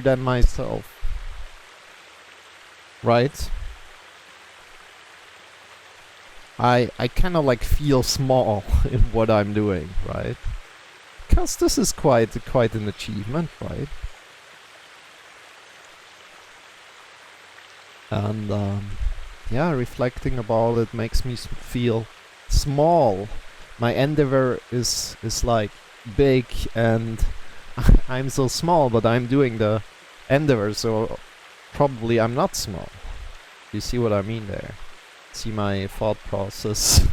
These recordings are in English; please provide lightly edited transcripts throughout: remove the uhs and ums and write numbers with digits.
than myself. Right? I kind of like feel small in what I'm doing, right? Because this is quite an achievement, right? And yeah, reflecting about it makes me feel small. My endeavor is like big, and I'm so small, but I'm doing the endeavor, so probably I'm not small. You see what I mean there? See my thought process?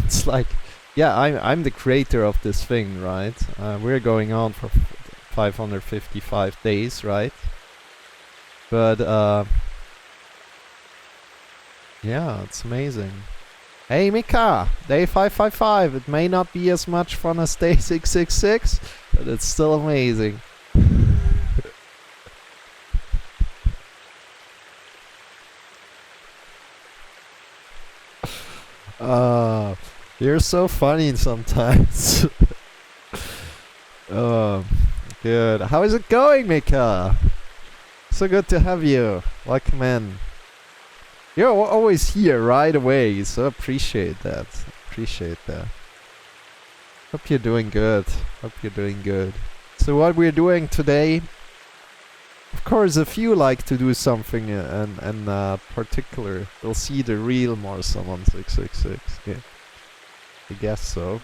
It's like, yeah, I'm the creator of this thing, right? We're going on for 555 days, right? But yeah, it's amazing. Hey Mika, day 555. It may not be as much fun as day 666, but it's still amazing. You're so funny sometimes. Good. How is it going, Mika? So good to have you. Welcome in. You're always here right away, so appreciate that. Hope you're doing good. So what we're doing today, of course, if you like to do something in particular, you'll see the real Marcel on 666. Yeah, I guess so.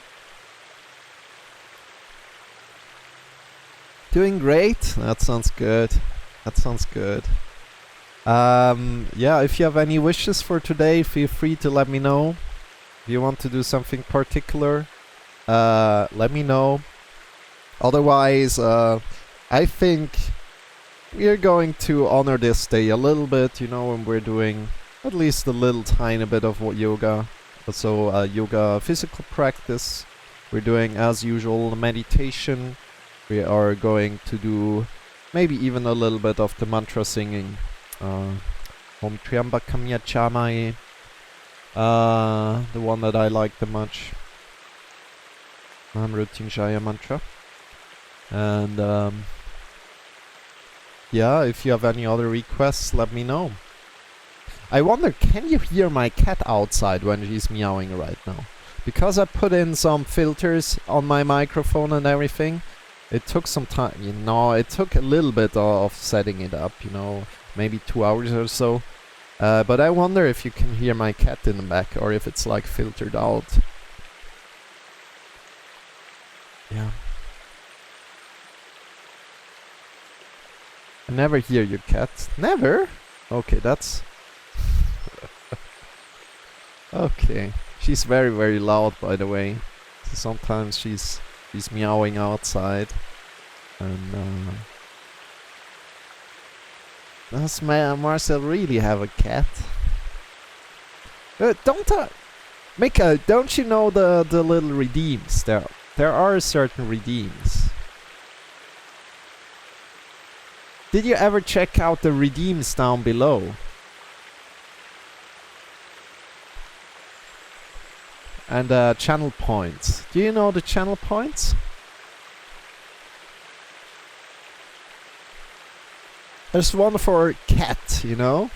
Doing great. That sounds good. Yeah, if you have any wishes for today, feel free to let me know. If you want to do something particular, let me know. Otherwise, I think we're going to honor this day a little bit, you know, when we're doing at least a little tiny bit of yoga. So yoga physical practice. We're doing, as usual, meditation. We are going to do maybe even a little bit of the mantra singing. Om Triambakam Yajamaye. The one that I like the much. Mrityunjaya mantra. And yeah, if you have any other requests, let me know. I wonder, can you hear my cat outside when she's meowing right now? Because I put in some filters on my microphone and everything, it took some time, you know, it took a little bit of setting it up, you know, maybe 2 hours or so. But I wonder if you can hear my cat in the back, or if it's like filtered out. Yeah. I never hear your cat. Never? Okay, that's... okay. She's very, very loud, by the way. So sometimes she's meowing outside. And does Marcel really have a cat? Mika, don't you know the little redeems? There are certain redeems. Did you ever check out the redeems down below? And channel points. Do you know the channel points? There's one for cat, you know?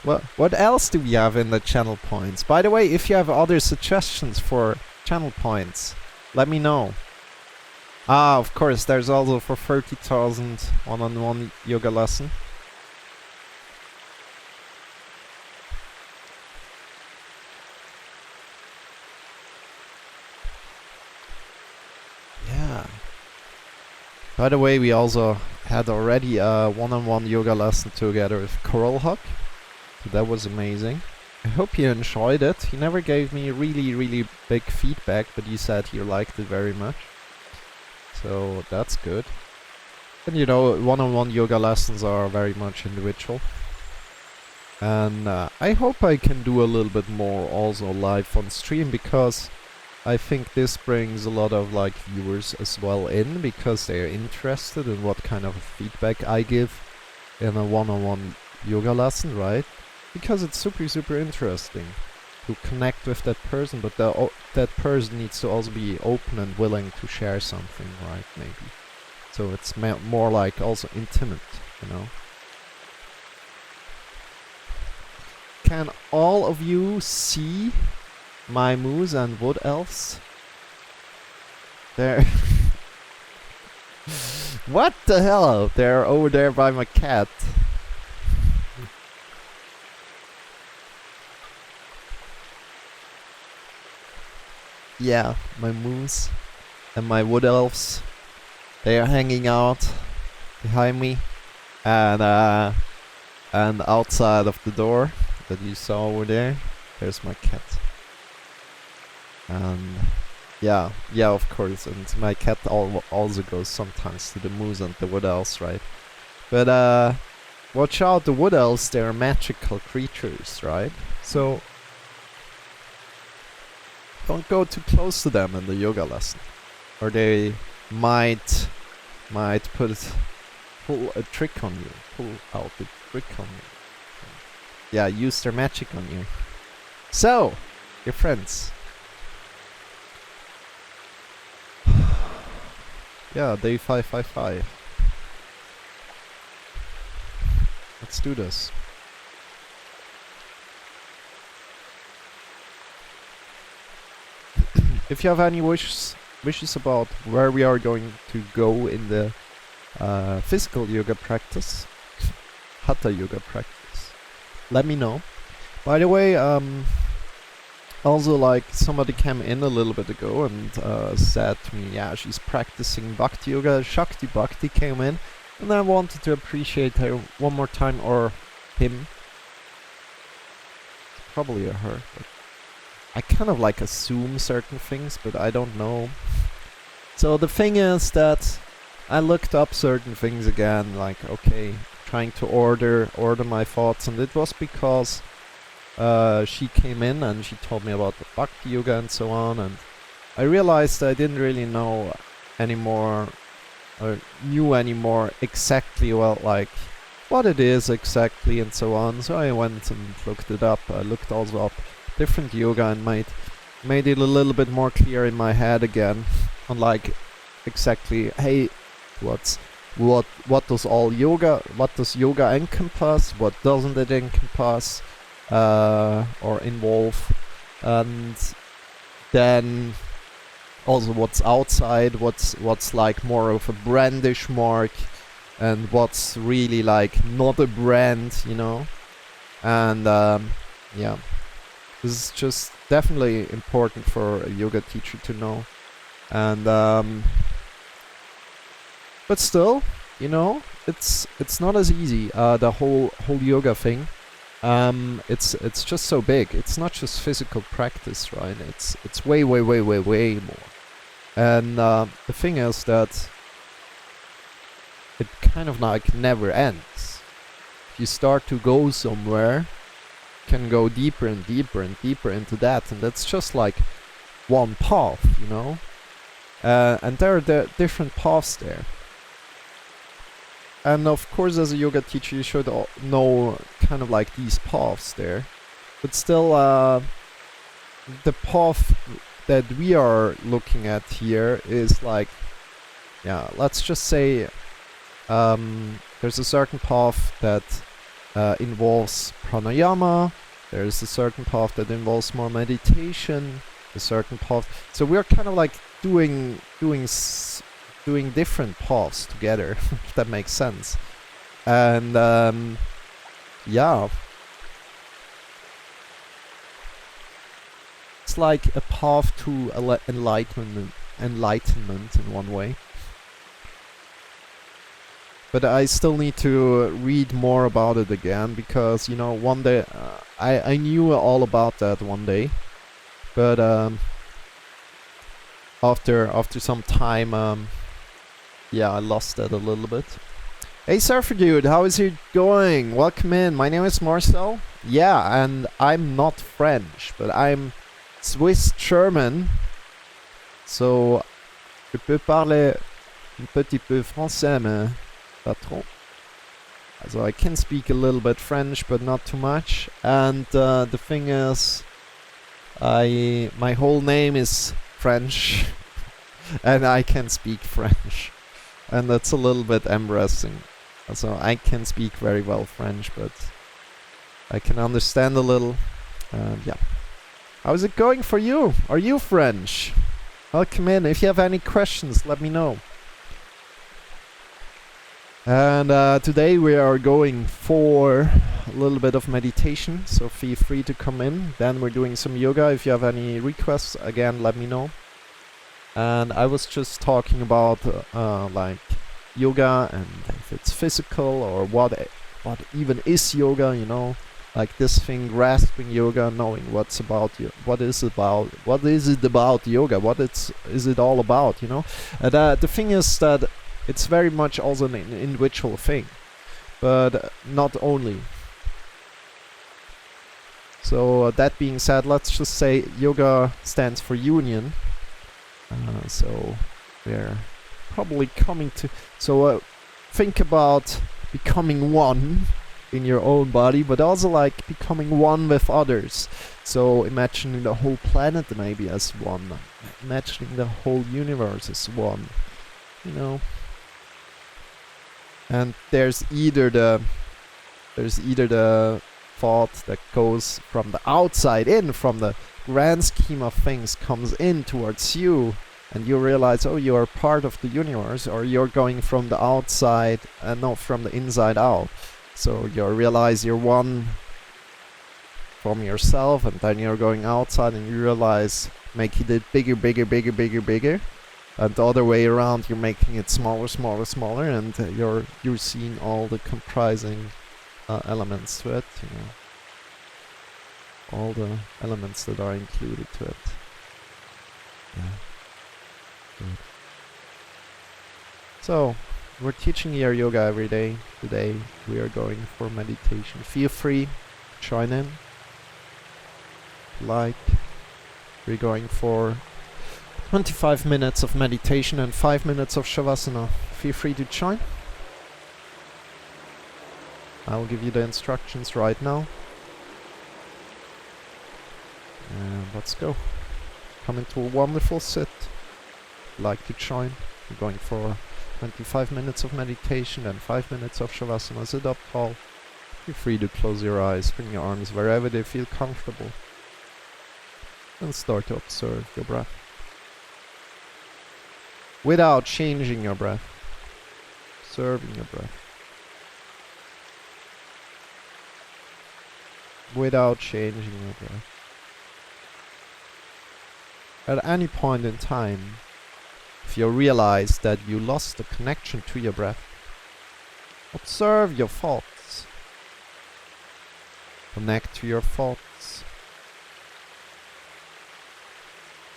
What else do we have in the channel points? By the way, if you have other suggestions for channel points, let me know. Ah, of course, there's also for 30,000 one-on-one yoga lesson. Yeah. By the way, we also had already a one-on-one yoga lesson together with Coral Hawk. So that was amazing. I hope you enjoyed it. He never gave me really big feedback, but he said he liked it very much. So that's good. And you know, one-on-one yoga lessons are very much individual. And I hope I can do a little bit more also live on stream, because I think this brings a lot of like viewers as well in, because they're interested in what kind of feedback I give in a one-on-one yoga lesson, right? Because it's super interesting to connect with that person, but that person needs to also be open and willing to share something, right? Maybe. So it's more like also intimate, you know. Can all of you see my moose and wood elves? There. What the hell? They're over there by my cat. Yeah, my moose and my wood elves. They are hanging out behind me, and outside of the door that you saw over there, there's my cat. And yeah, of course, and my cat also goes sometimes to the moose and the wood elves, right? But watch out, the wood elves, they're magical creatures, right? So don't go too close to them in the yoga lesson, or they might pull a trick on you, pull out the trick on you. Yeah, use their magic on you. So, your friends. Yeah, day 555. Let's do this. If you have any wishes about where we are going to go in the physical yoga practice, hatha yoga practice, let me know. By the way, also, like, somebody came in a little bit ago and said to me, yeah, she's practicing Bhakti Yoga. Shakti Bhakti came in, and I wanted to appreciate her one more time, or him. Probably a her, but I kind of like assume certain things, but I don't know. So the thing is that I looked up certain things again, like, okay, trying to order my thoughts, and it was because she came in and she told me about the Bhakti Yoga and so on, and I realized I didn't really know anymore, or knew anymore exactly, well, like, what it is exactly and so on. So I went and looked it up. I looked also up different yoga and made it a little bit more clear in my head again, on like exactly, hey, what does yoga encompass, what doesn't it encompass, or involve, and then also what's outside, what's like more of a brandish mark, and what's really like not a brand, you know. And yeah, this is just definitely important for a yoga teacher to know. And but still, you know, it's not as easy, the whole yoga thing. It's just so big. It's not just physical practice, right? It's way more. And the thing is that it kind of like never ends. If you start to go somewhere, you can go deeper and deeper and deeper into that, and that's just like one path, you know. And there are different paths there. And of course, as a yoga teacher, you should know kind of like these paths there. But still, the path that we are looking at here is like, yeah, let's just say there's a certain path that involves pranayama. There's a certain path that involves more meditation. A certain path. So we're kind of like doing different paths together, if that makes sense. And yeah, it's like a path to enlightenment in one way. But I still need to read more about it again, because, you know, one day I knew all about that one day, but after some time, yeah, I lost that a little bit. Hey Surfer Dude, how is it going? Welcome in. My name is Marcel. Yeah, and I'm not French, but I'm Swiss German. So, je peux parler un petit peu français, mais pas trop. So I can speak a little bit French, but not too much. And the thing is, my whole name is French, and I can speak French. And that's a little bit embarrassing. So I can speak very well French, but I can understand a little. Yeah. How's it going for you? Are you French? Welcome in. If you have any questions, let me know. And today we are going for a little bit of meditation, so feel free to come in. Then we're doing some yoga. If you have any requests, again, let me know. And I was just talking about like yoga and if it's physical or what even is yoga, you know, like this thing, grasping yoga, knowing what is it about yoga, is it all about, you know. And the thing is that it's very much also an individual thing, but not only. So that being said, let's just say yoga stands for union. So we're probably coming to... So think about becoming one in your own body, but also like becoming one with others. So imagining the whole planet maybe as one. Imagining the whole universe as one. You know? And there's either the thought that goes from the outside in, from the grand scheme of things, comes in towards you, and you realize, oh, you are part of the universe, or you're going from the outside and not from the inside out. So you realize you're one from yourself, and then you're going outside and you realize making it bigger, and the other way around, you're making it smaller, and you're seeing all the comprising elements to it, you know, all the elements that are included to it. Yeah. Good. So we're teaching here yoga every day. Today we are going for meditation. Feel free to join in. Like, we're going for 25 minutes of meditation and 5 minutes of shavasana. Feel free to join. I'll give you the instructions right now. And let's go. Come into a wonderful sit. Like to join. We're going for 25 minutes of meditation and 5 minutes of shavasana. Sit up tall. Feel free to close your eyes. Bring your arms wherever they feel comfortable. And start to observe your breath. Without changing your breath. Observing your breath. Without changing your breath. At any point in time, if you realize that you lost the connection to your breath, observe your thoughts. Connect to your thoughts.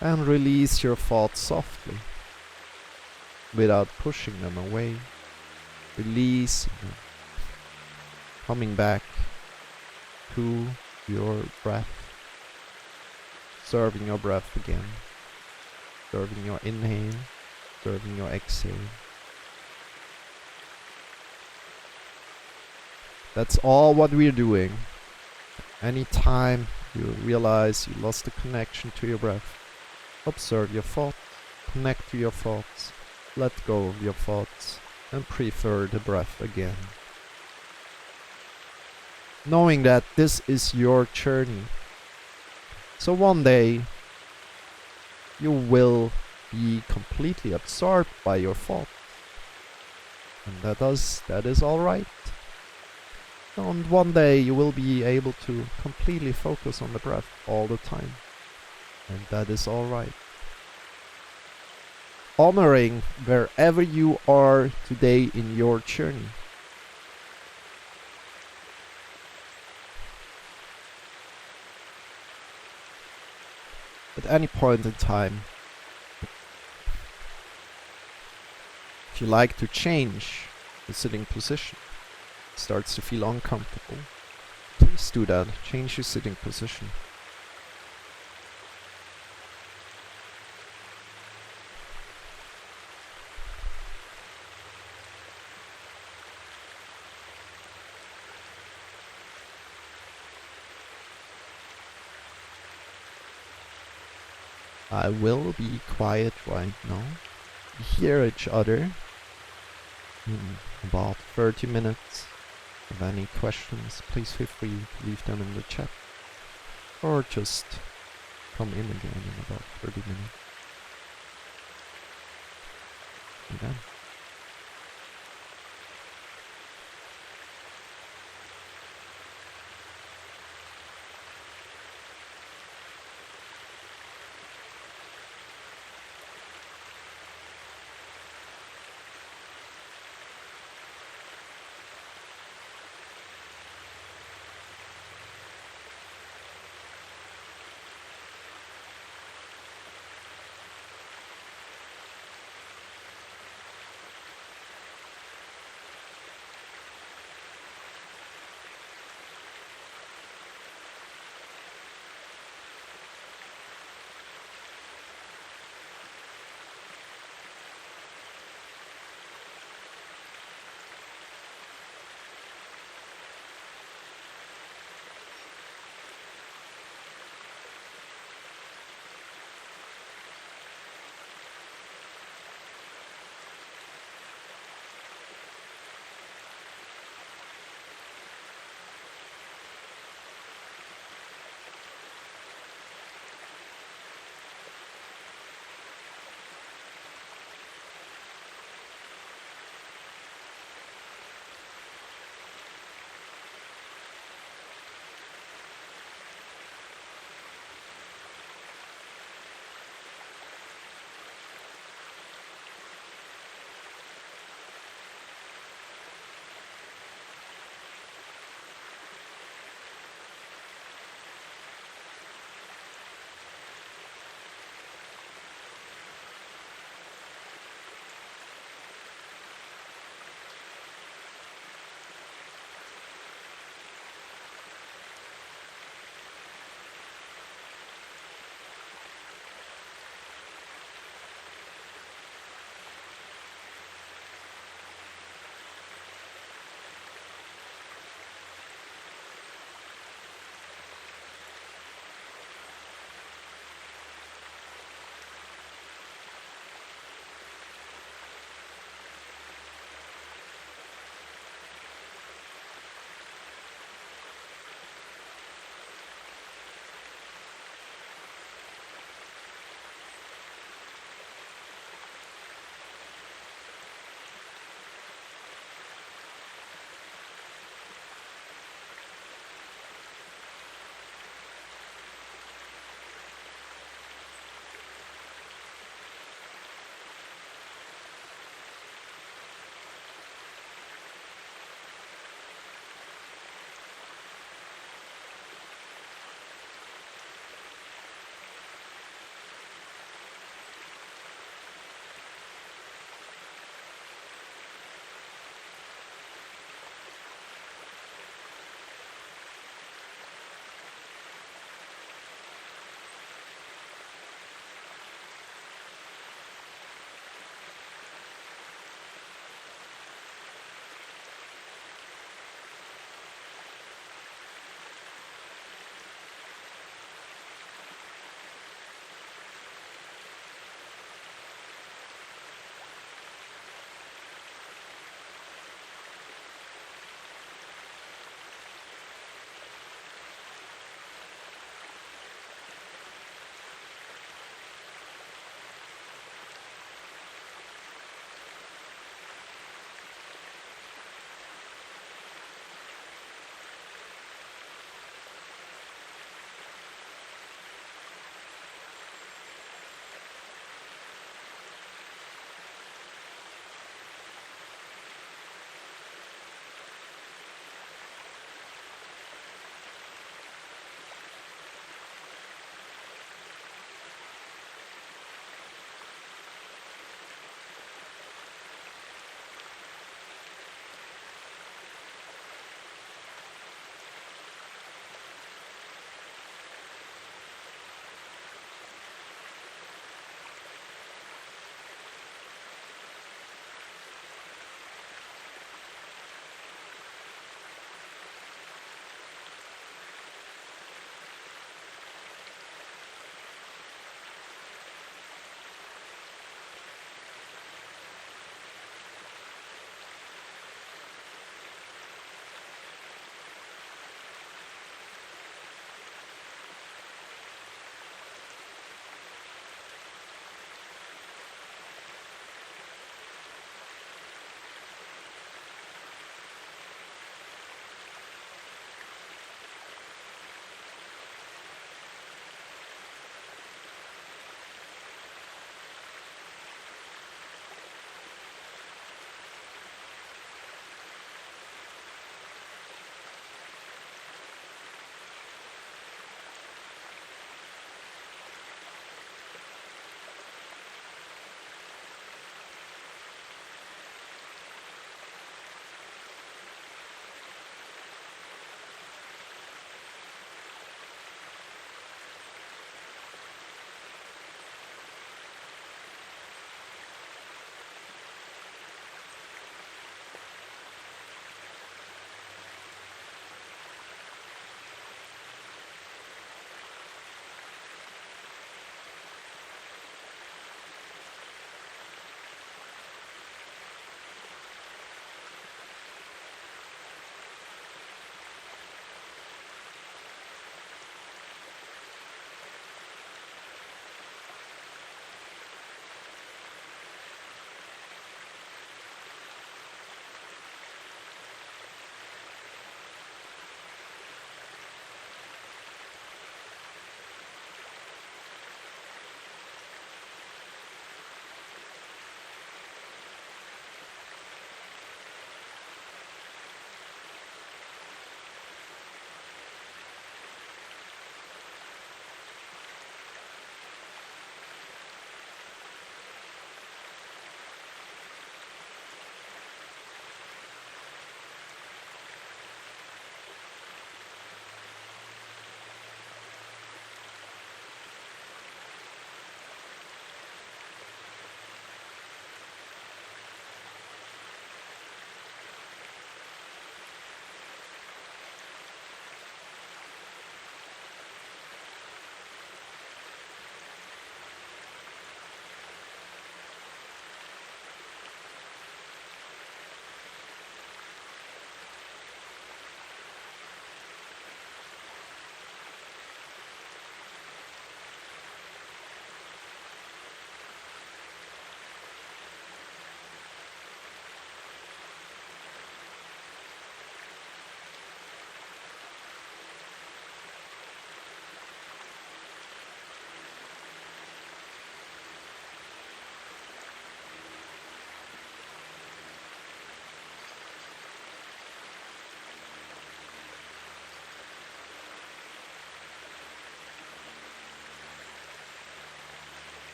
And release your thoughts softly, without pushing them away. Release them. Coming back to your breath. Observing your breath again. Observing your inhale. Observing your exhale. That's all what we're doing. Anytime you realize you lost the connection to your breath, observe your thoughts. Connect to your thoughts. Let go of your thoughts. And prefer the breath again. Knowing that this is your journey. So one day, you will be completely absorbed by your thoughts. And that is alright. And one day you will be able to completely focus on the breath all the time. And that is alright. Honoring wherever you are today in your journey. At any point in time, if you like to change the sitting position, it starts to feel uncomfortable, please do that. Change your sitting position. I will be quiet right now. We hear each other. in about 30 minutes. If any questions, please feel free to leave them in the chat or just come in again in about 30 minutes. Again.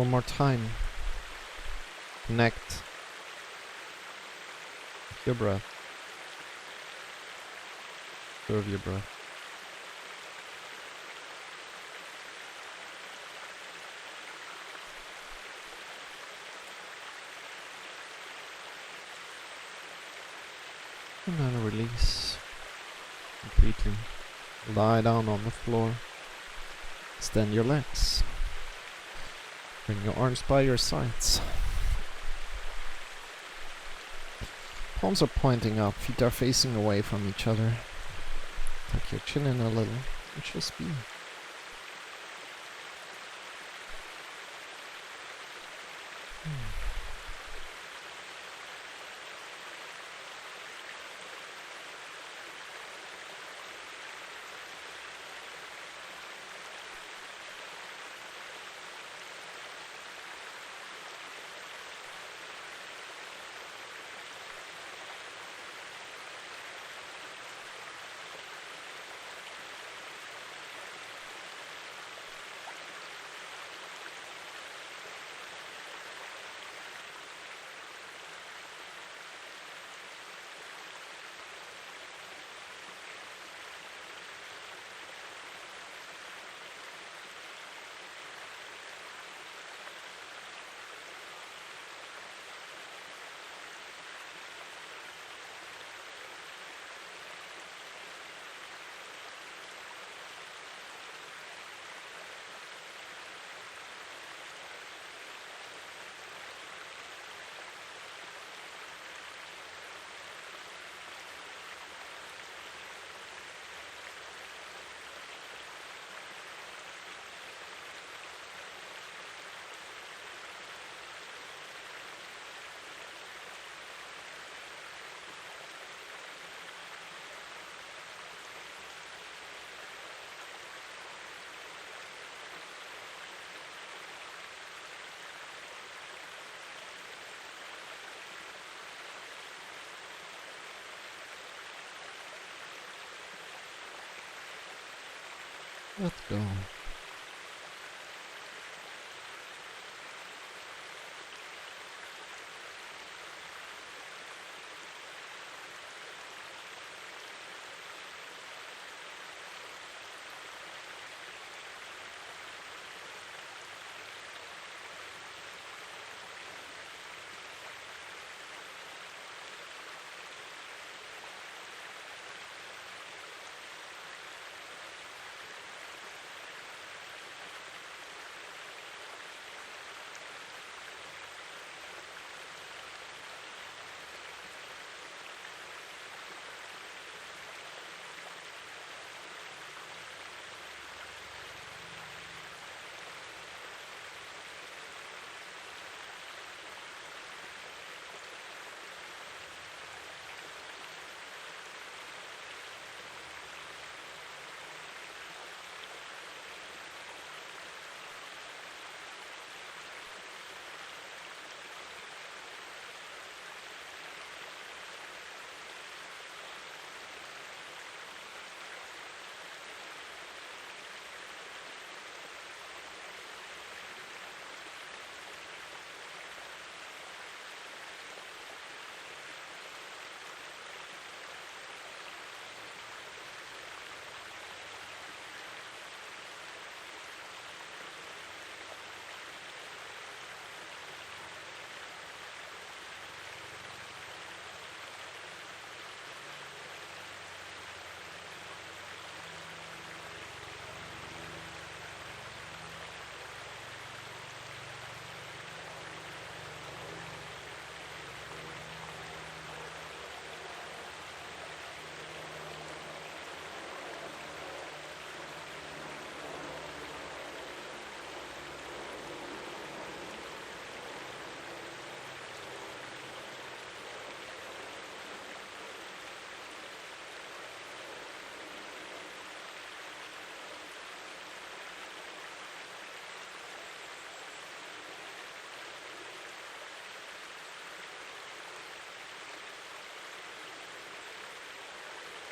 One more time. Connect with your breath. Observe your breath. And then release completely. Lie down on the floor. Extend your legs. Bring your arms by your sides. Palms are pointing up, feet are facing away from each other. Tuck your chin in a little and just be. Let go.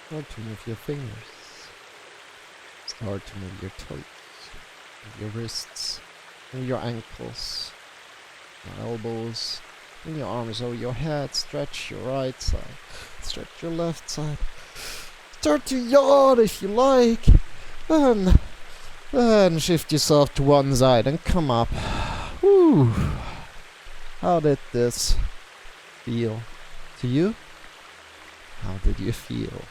Start to move your fingers. Start to move your toes, your wrists, and your ankles, your elbows, and your arms over your head. Stretch your right side, stretch your left side. Start to yawn if you like, and shift yourself to one side and come up. Whew. How did this feel to you? How did you feel?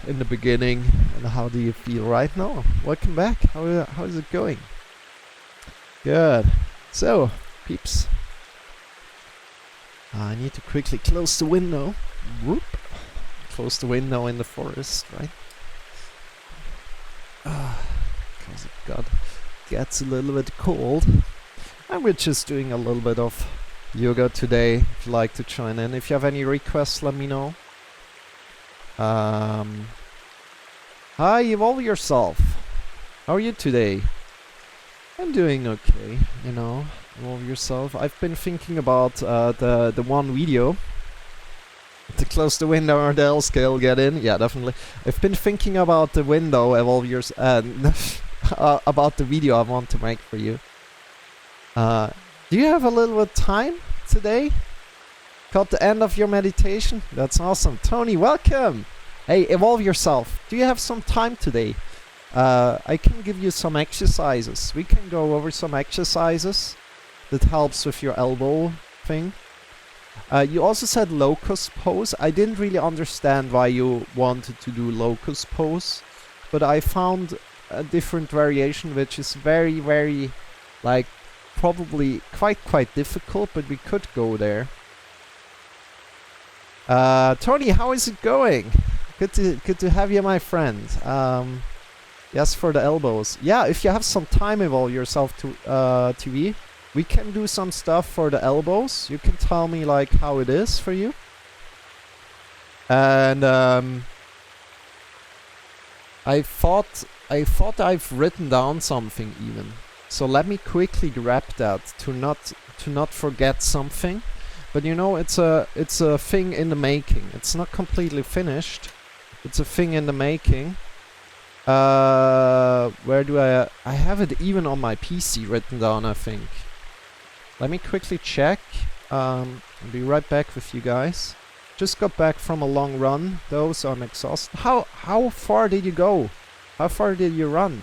In the beginning, and how do you feel right now? Welcome back. How is it going? Good. So, peeps, I need to quickly close the window. Whoop. Close the window in the forest, right? Because it gets a little bit cold. And we're just doing a little bit of yoga today. If you'd like to join in. If you have any requests, let me know. Hi, Evolve Yourself. How are you today? I'm doing okay, you know. Evolve Yourself. I've been thinking about the one video. To close the window or the L scale get in? Yeah, definitely. I've been thinking about the window, Evolve Yourself, about the video I want to make for you. Do you have a little bit of time today? Caught the end of your meditation? That's awesome. Tony, welcome! Hey, Evolve Yourself. Do you have some time today? I can give you some exercises. We can go over some exercises that helps with your elbow thing. You also said locust pose. I didn't really understand why you wanted to do locust pose, but I found a different variation which is very, very, like, probably quite difficult, but we could go there. Tony, how is it going? Good to have you, my friend. Yes, for the elbows. Yeah, if you have some time, Evolve Yourself to TV, we can do some stuff for the elbows. You can tell me like how it is for you. And I thought I've written down something even. So let me quickly grab that to not forget something. But you know, it's a thing in the making. It's not completely finished. It's a thing in the making. Where do I have it even on my PC written down, I think. Let me quickly check. I'll be right back with you guys. Just got back from a long run, though, so I'm exhausted. How far did you go? How far did you run?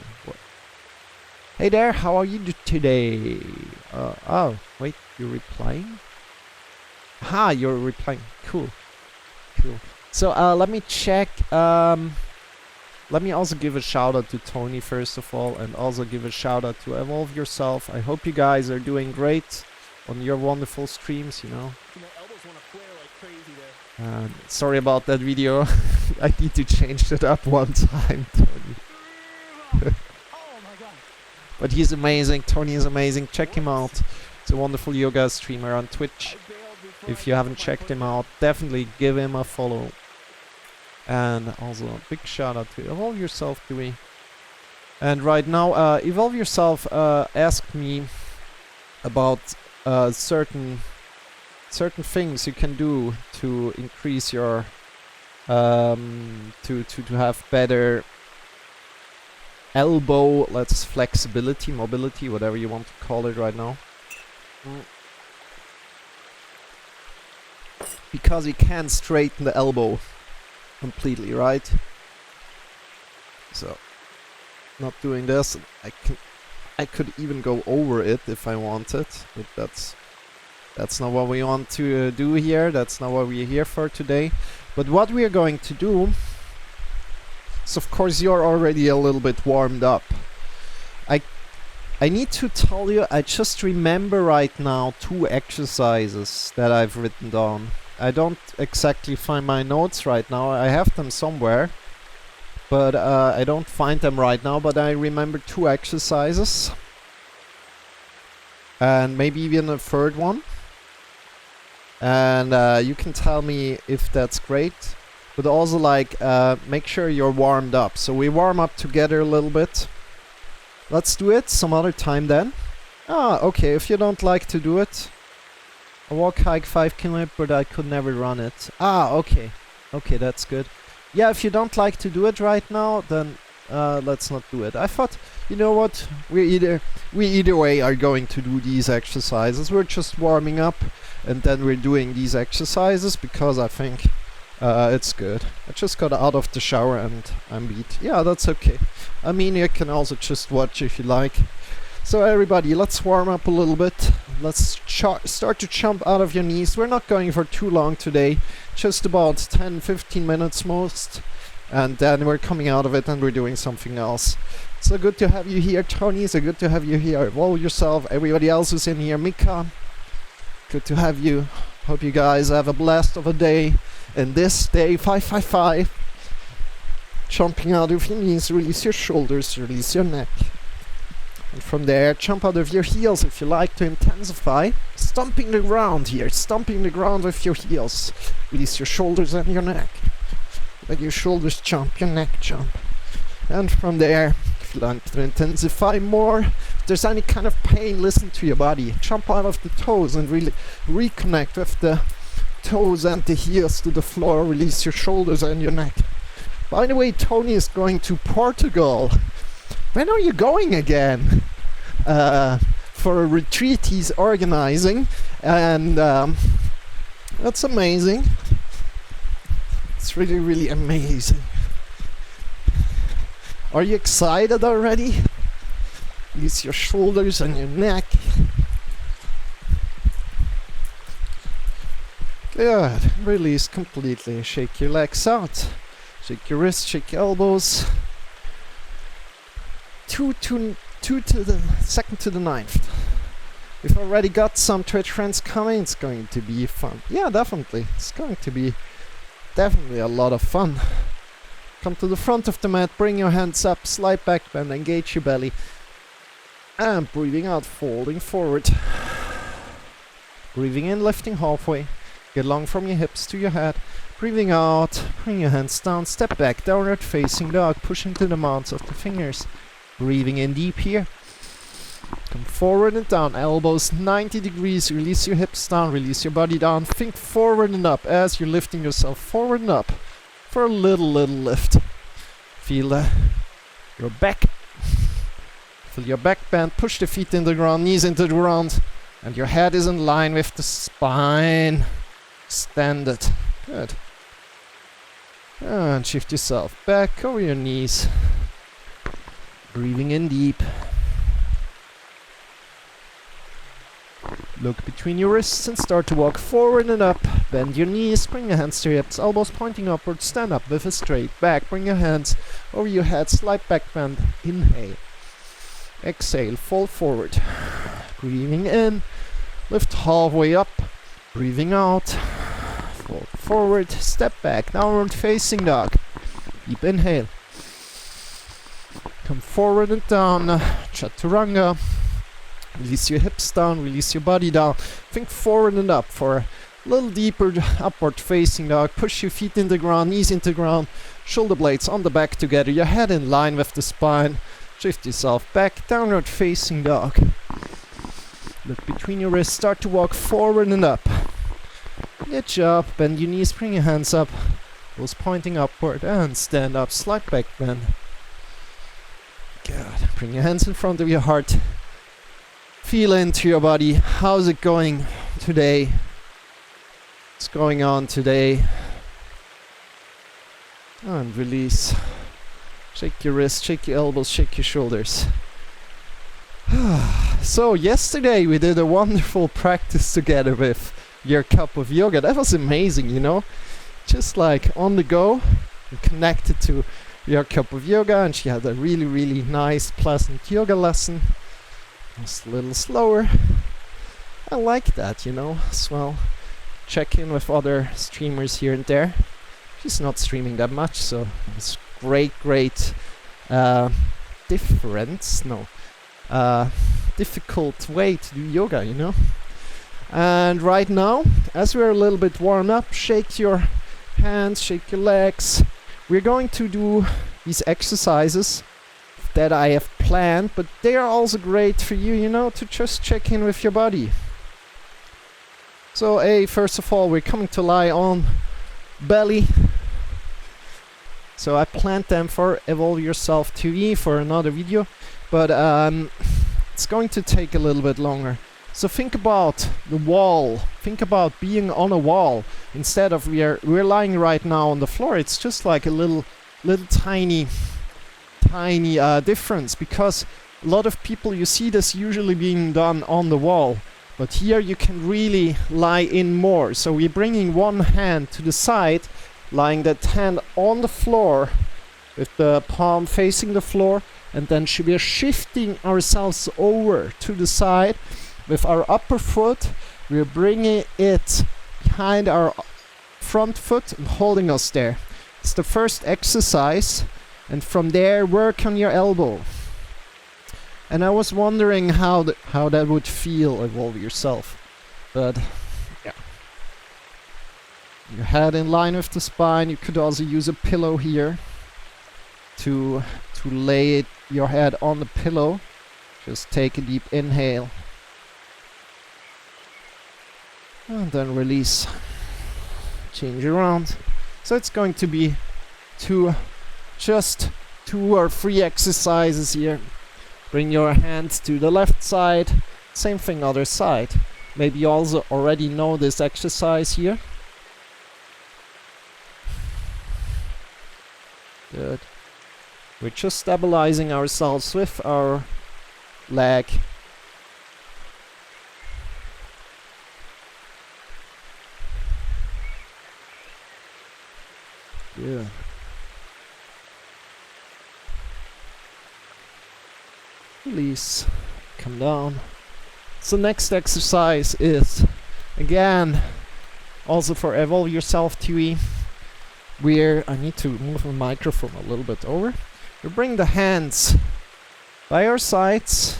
Hey there, how are you today? Oh, wait, you're replying? Ha, you're replying. Cool. So, let me check. Let me also give a shout out to Tony first of all, and also give a shout out to Evolve Yourself. I hope you guys are doing great on your wonderful streams, you know. Sorry about that video. I need to change that up one time, Tony. But he's amazing. Tony is amazing. Check him out. He's a wonderful yoga streamer on Twitch. If you haven't checked him out, definitely give him a follow. And also a big shout out to Evolve Yourself, Dewey. And right now, Evolve Yourself asked me about certain things you can do to increase your to have better elbow, flexibility, mobility, whatever you want to call it right now. Because you can straighten the elbow completely, right? So, not doing this. I could even go over it if I wanted, but that's not what we want to do here. That's not what we're here for today. But what we are going to do is, of course, you're already a little bit warmed up. I need to tell you, I just remember right now 2 exercises that I've written down. I don't exactly find my notes right now. I have them somewhere, but I don't find them right now. But I remember 2 exercises, and maybe even a third one. And you can tell me if that's great. But also, like, make sure you're warmed up. So we warm up together a little bit. Let's do it some other time then. Okay, if you don't like to do it. I walk, hike 5 km, but I could never run it. Okay. Okay, that's good. Yeah, if you don't like to do it right now, then let's not do it. I thought, you know what, we either way are going to do these exercises. We're just warming up, and then we're doing these exercises because I think it's good. I just got out of the shower and I'm beat. Yeah, that's okay. I mean, you can also just watch if you like. So everybody, let's warm up a little bit. Let's start to jump out of your knees. We're not going for too long today, just about 10-15 minutes most. And then we're coming out of it and we're doing something else. So good to have you here, Tony. So good to have you here. Roll yourself. Everybody else who's in here, Mika. Good to have you. Hope you guys have a blast of a day. And this day, 555. Jumping out of your knees, release your shoulders, release your neck. And from there, jump out of your heels if you like to intensify. Stomping the ground here, stomping the ground with your heels. Release your shoulders and your neck. Let your shoulders jump, your neck jump. And from there, if you like to intensify more, if there's any kind of pain, listen to your body. Jump out of the toes and really reconnect with the toes and the heels to the floor. Release your shoulders and your neck. By the way, Tony is going to Portugal. When are you going again? For a retreat he's organizing, and that's amazing. It's really, really amazing. Are you excited already? Release your shoulders and your neck. Good. Release completely. Shake your legs out. Shake your wrists, shake your elbows. 2 to the 2nd to the 9th. We've already got some Twitch friends coming. It's going to be fun. Yeah, definitely. It's going to be definitely a lot of fun. Come to the front of the mat, bring your hands up, slide back, bend, engage your belly. And breathing out, folding forward. Breathing in, lifting halfway. Get long from your hips to your head. Breathing out, bring your hands down, step back, downward facing dog, pushing to the mounts of the fingers. Breathing in deep here. Come forward and down, elbows 90 degrees, release your hips down, release your body down, think forward and up as you're lifting yourself forward and up for a little lift. Feel your back, feel your back bend, push the feet in the ground, knees into the ground, and your head is in line with the spine. Stand it. Good. And shift yourself back over your knees. Breathing in deep. Look between your wrists and start to walk forward and up. Bend your knees, bring your hands to your hips, elbows pointing upward, stand up with a straight back. Bring your hands over your head, slight back bend. Inhale. Exhale, fall forward. Breathing in, lift halfway up. Breathing out, fall forward, step back, downward facing dog. Deep inhale. Come forward and down, chaturanga. Release your hips down, release your body down. Think forward and up for a little deeper upward facing dog. Push your feet in the ground, knees into the ground, shoulder blades on the back together, your head in line with the spine. Shift yourself back, downward facing dog. Look between your wrists, start to walk forward and up. Good job, bend your knees, bring your hands up. Those pointing upward and stand up, slight back bend. Good. Bring your hands in front of your heart. Feel into your body. How's it going today? What's going on today? And release. Shake your wrists, shake your elbows, shake your shoulders. So yesterday we did a wonderful practice together with your cup of yoga. That was amazing, you know? Just like on the go, connected to your cup of yoga, and she had a really, really nice, pleasant yoga lesson. Just a little slower. I like that, you know, as well. Check in with other streamers here and there. She's not streaming that much, so it's great difficult way to do yoga, you know. And right now, as we're a little bit warmed up, shake your hands, shake your legs. We're going to do these exercises that I have planned, but they are also great for you, you know, to just check in with your body. So, first of all, we're coming to lie on belly. So I planned them for Evolve Yourself TV for another video, but it's going to take a little bit longer. So think about the wall. Think about being on a wall instead of we're lying right now on the floor. It's just like a little tiny difference, because a lot of people, you see this usually being done on the wall, but here you can really lie in more. So we're bringing one hand to the side, lying that hand on the floor with the palm facing the floor, and then we're shifting ourselves over to the side with our upper foot. We're bringing it behind our front foot and holding us there. It's the first exercise, and from there work on your elbow. And I was wondering how that would feel, Evolve Yourself. But yeah, your head in line with the spine. You could also use a pillow here to lay your head on the pillow. Just take a deep inhale and then release. Change around. So it's going to be just two or three exercises here. Bring your hands to the left side. Same thing other side. Maybe you also already know this exercise here. Good. We're just stabilizing ourselves with our leg. Good. Release. Come down. So next exercise is, again, also for Evolve Yourself TV. I need to move the microphone a little bit over. We bring the hands by our sides,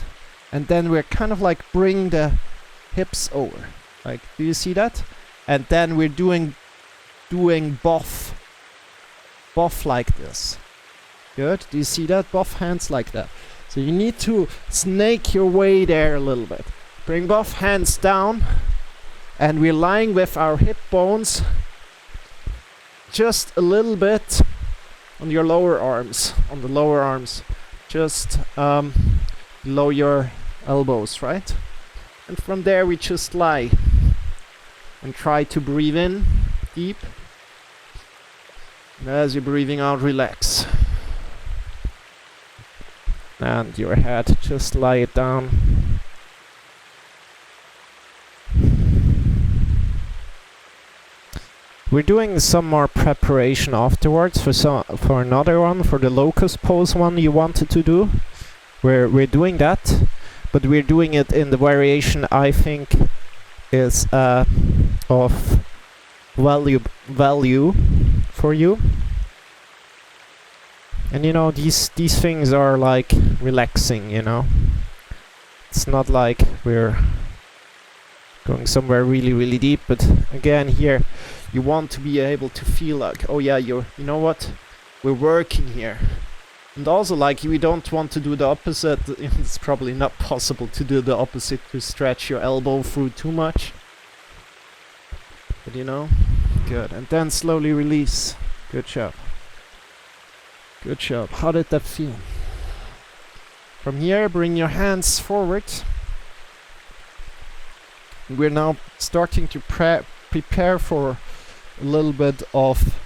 and then we're kind of like bring the hips over. Like, do you see that? And then we're doing both like this. Good. Do you see that? Both hands like that. So you need to snake your way there a little bit. Bring both hands down, and we're lying with our hip bones just a little bit on your lower arms, just below your elbows, right? And from there we just lie and try to breathe in deep, and as you're breathing out, relax. And your head, just lie it down. We're doing some more preparation afterwards for another one, for the locust pose one you wanted to do. We're doing that, but we're doing it in the variation I think is of value for you. And you know, these things are like relaxing, you know. It's not like we're going somewhere really, really deep, but again here you want to be able to feel like, oh yeah, you know what, we're working here. And also, like, we don't want to do the opposite. It's probably not possible to do the opposite, to stretch your elbow through too much, but you know, good. And then slowly release. Good job. Good job. How did that feel? From here, bring your hands forward. We're now starting to prepare for a little bit of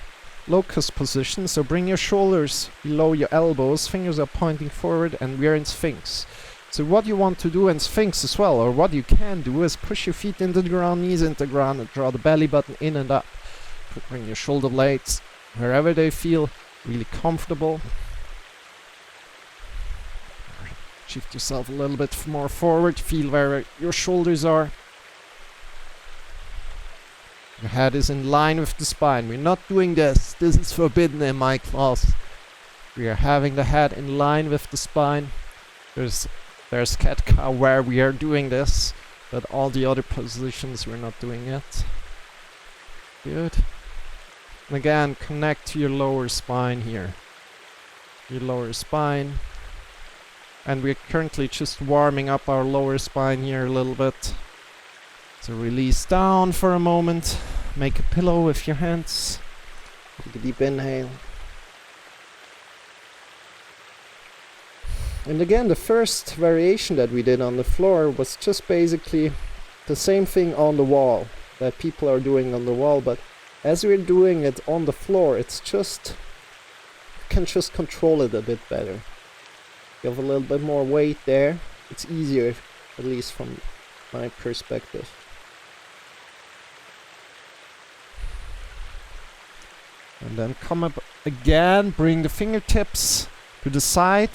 locust position. So bring your shoulders below your elbows, fingers are pointing forward, and we're in Sphinx. So what you want to do in Sphinx as well, or what you can do, is push your feet into the ground, knees into the ground, and draw the belly button in and up. Bring your shoulder blades wherever they feel really comfortable. Shift yourself a little bit more forward, feel where your shoulders are. Your head is in line with the spine. We're not doing this. This is forbidden in my class. We are having the head in line with the spine. There's cat-cow where we are doing this, but all the other positions we're not doing it. Good. And again, connect to your lower spine here. Your lower spine. And we're currently just warming up our lower spine here a little bit. So release down for a moment. Make a pillow with your hands. Take a deep inhale. And again, the first variation that we did on the floor was just basically the same thing on the wall that people are doing on the wall, but as we're doing it on the floor, it's just, you can just control it a bit better. You have a little bit more weight there. It's easier, at least from my perspective. And then come up again, bring the fingertips to the side.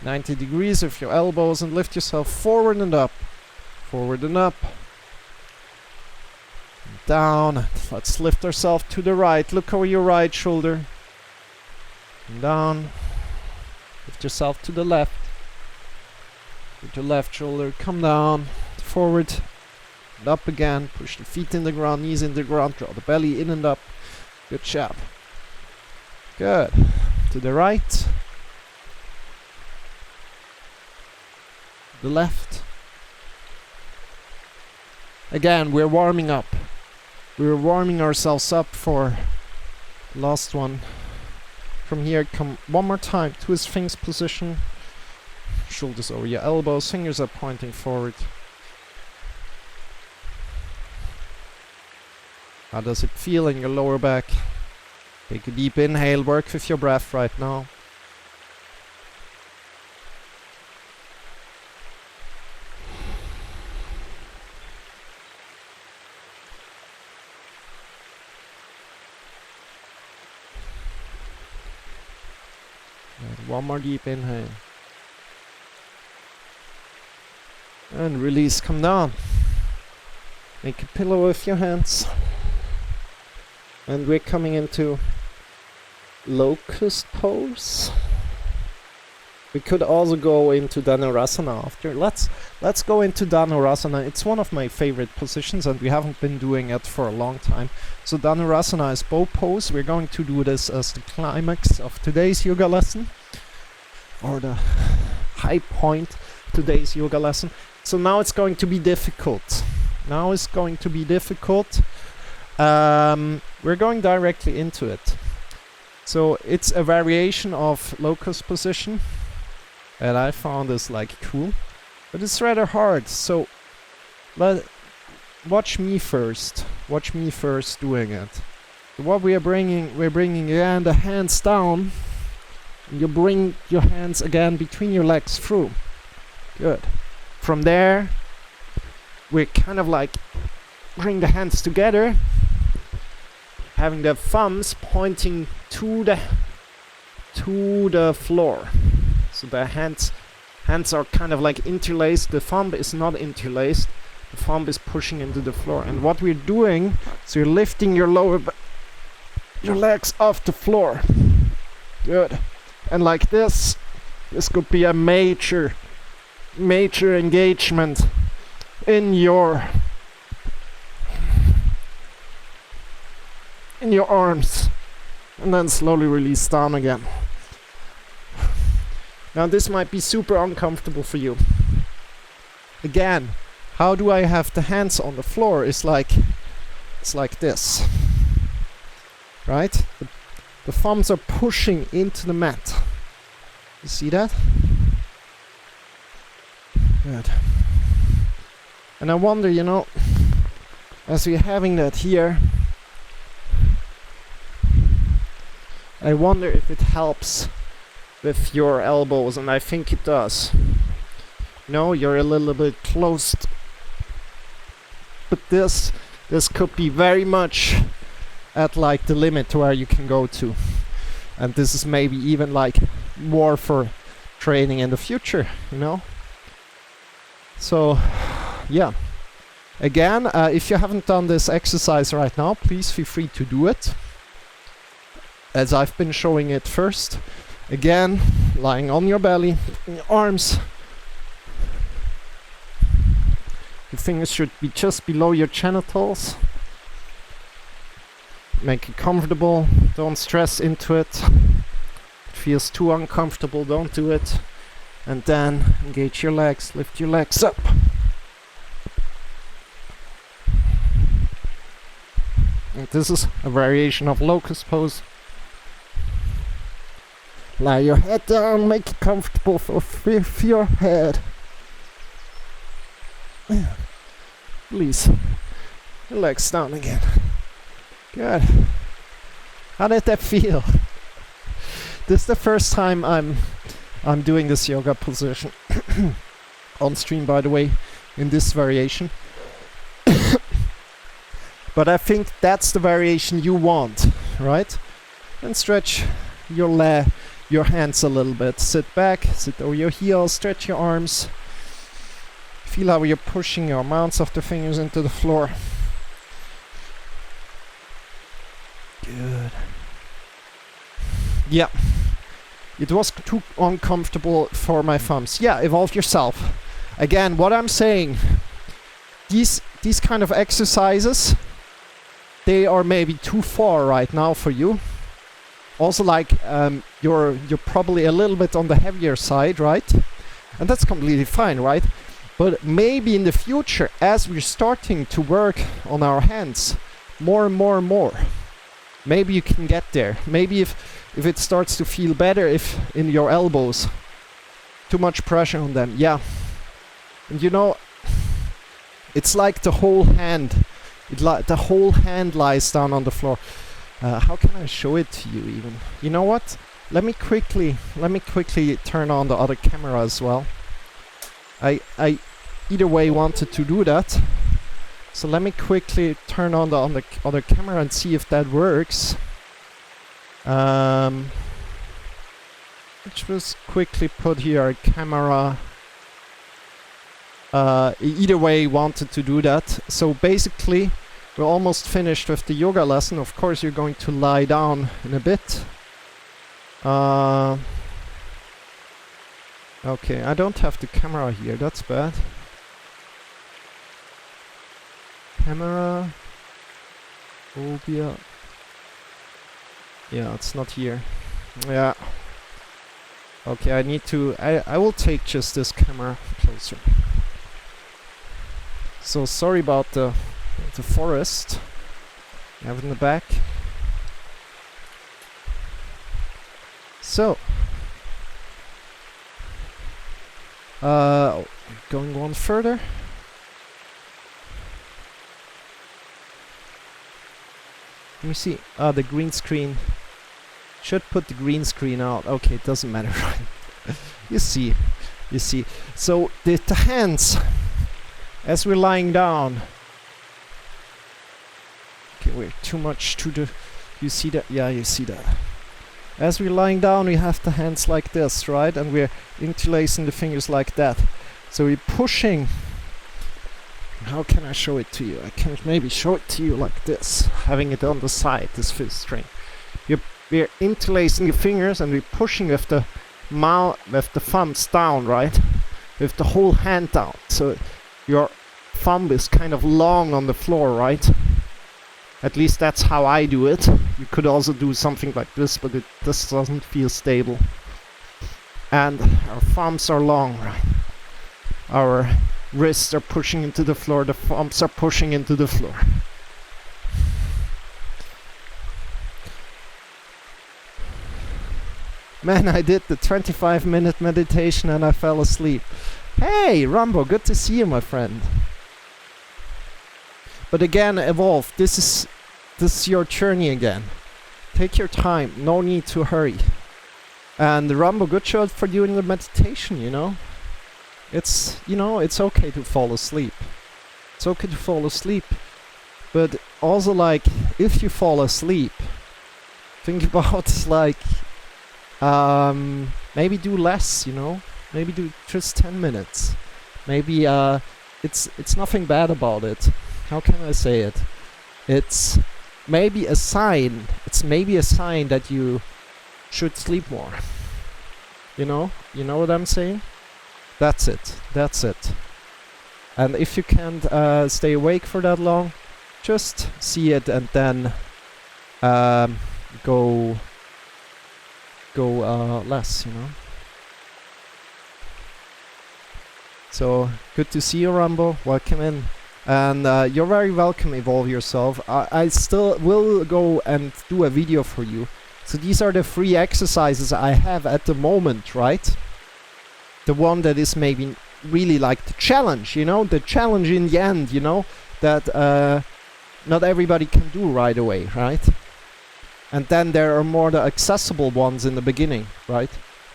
90 degrees with your elbows and lift yourself forward and up. Forward and up. Down. Let's lift ourselves to the right. Look over your right shoulder. And down. Lift yourself to the left. With your left shoulder. Come down. Forward. And up again. Push the feet in the ground. Knees in the ground. Draw the belly in and up. Good job. Good. To the right. The left. Again, we're warming up. We're warming ourselves up for the last one. From here, come one more time to a Sphinx position. Shoulders over your elbows, fingers are pointing forward. How does it feel in your lower back? Take a deep inhale, work with your breath right now. And one more deep inhale. And release, come down. Make a pillow with your hands. And we're coming into locust pose. We could also go into Dhanurasana after. Let's go into Dhanurasana. It's one of my favorite positions and we haven't been doing it for a long time. So Dhanurasana is bow pose. We're going to do this as the climax of today's yoga lesson. Or the high point today's yoga lesson. So now it's going to be difficult. We're going directly into it. So it's a variation of locust position. And I found this like cool. But it's rather hard. So watch me first. Watch me first doing it. So what we're bringing again the hands down. And you bring your hands again between your legs through. Good. From there, we're kind of like bring the hands together, having the thumbs pointing to the floor. So the hands are kind of like interlaced. The thumb is not interlaced. The thumb is pushing into the floor. And what we're doing, so you're lifting your your legs off the floor. Good. And like this could be a major engagement in your arms, and then slowly release down again. Now this might be super uncomfortable for you. Again, how do I have the hands on the floor? It's like this, right? The thumbs are pushing into the mat. You see that? Good. And I wonder, as we're having that here, I wonder if it helps with your elbows, and I think it does. You're a little bit closed. But this could be very much at like the limit where you can go to. And this is maybe even like more for training in the future, So, yeah. Again, if you haven't done this exercise right now, please feel free to do it. As I've been showing it first. Again, lying on your belly, in your arms. Your fingers should be just below your genitals. Make it comfortable, don't stress into it. If it feels too uncomfortable, don't do it. And then engage your legs, lift your legs up. And this is a variation of locust pose. Lie your head down, make it comfortable for your head. Please, relax down again. Good. How did that feel? This is the first time I'm doing this yoga position on stream, by the way, in this variation. But I think that's the variation you want, right? And stretch your hands a little bit. Sit back, sit over your heels, stretch your arms. Feel how you're pushing your mounts of the fingers into the floor. Good. Yeah. It was too uncomfortable for my thumbs. Yeah, evolve yourself. Again, what I'm saying, these kind of exercises, they are maybe too far right now for you. Also, like, you're probably a little bit on the heavier side, right? And that's completely fine, right? But maybe in the future, as we're starting to work on our hands more and more and more, maybe you can get there. Maybe if it starts to feel better, if in your elbows, too much pressure on them, yeah. And you know, it's like the whole hand, the whole hand lies down on the floor. How can I show it to you even? You know what? Let me quickly turn on the other camera as well. I either way wanted to do that. So let me quickly turn on the other camera and see if that works. Let's just quickly put here a camera. Either way wanted to do that. So basically we're almost finished with the yoga lesson. Of course you're going to lie down in a bit. Okay, I don't have the camera here, that's bad. Camera, phobia. Yeah, it's not here. Yeah. Okay, I need to. I will take just this camera closer. So sorry about the forest. I have it in the back. So. Going one further. Let me see. The green screen. Should put the green screen out. Okay, it doesn't matter, right? You see. So the hands, as we're lying down. Okay, we're too much to the. You see that? Yeah, you see that. As we're lying down, we have the hands like this, right? And we're interlacing the fingers like that. So we're pushing. How can I show it to you? I can maybe show it to you like this, having it on the side, this fifth string. We're interlacing the fingers and we're pushing with the thumbs down, right? With the whole hand down. So your thumb is kind of long on the floor, right? At least that's how I do it. You could also do something like this, but this doesn't feel stable. And our thumbs are long, right? Our wrists are pushing into the floor, the thumbs are pushing into the floor. Man, I did the 25-minute meditation and I fell asleep. Hey, Rambo, good to see you, my friend. But again, evolve. This is your journey again. Take your time. No need to hurry. And Rambo, good shot for doing the meditation, you know. It's okay to fall asleep. It's okay to fall asleep. But also, like, if you fall asleep, think about, like, maybe do less, you know. Maybe do just 10 minutes. Maybe, it's nothing bad about it. How can I say it? It's maybe a sign. It's maybe a sign that you should sleep more. You know what I'm saying? That's it. And if you can't stay awake for that long, just see it and then go less, you know. So good to see you, Rambo. Welcome in. And you're very welcome, Evolve Yourself. I still will go and do a video for you. So these are the 3 exercises I have at the moment, right? The one that is maybe really like the challenge, you know, the challenge in the end, you know, that not everybody can do right away, right? And then there are more the accessible ones in the beginning, right?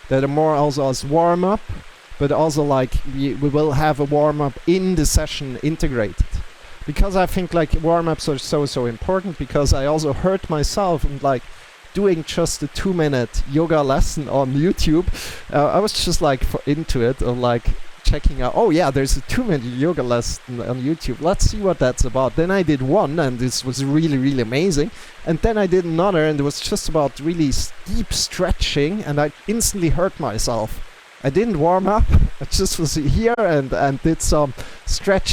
That are more also as warm-up, but also like we will have a warm-up in the session integrated. Because I think like warm-ups are so important, because I also hurt myself and like doing just a 2-minute yoga lesson on YouTube. I was just like into it, or like checking out, oh yeah, there's a 2-minute yoga lesson on YouTube, let's see what that's about. Then I did one, and this was really amazing, and then I did another, and it was just about really deep stretching, and I instantly hurt myself. I didn't warm up, I just was here and did some stretching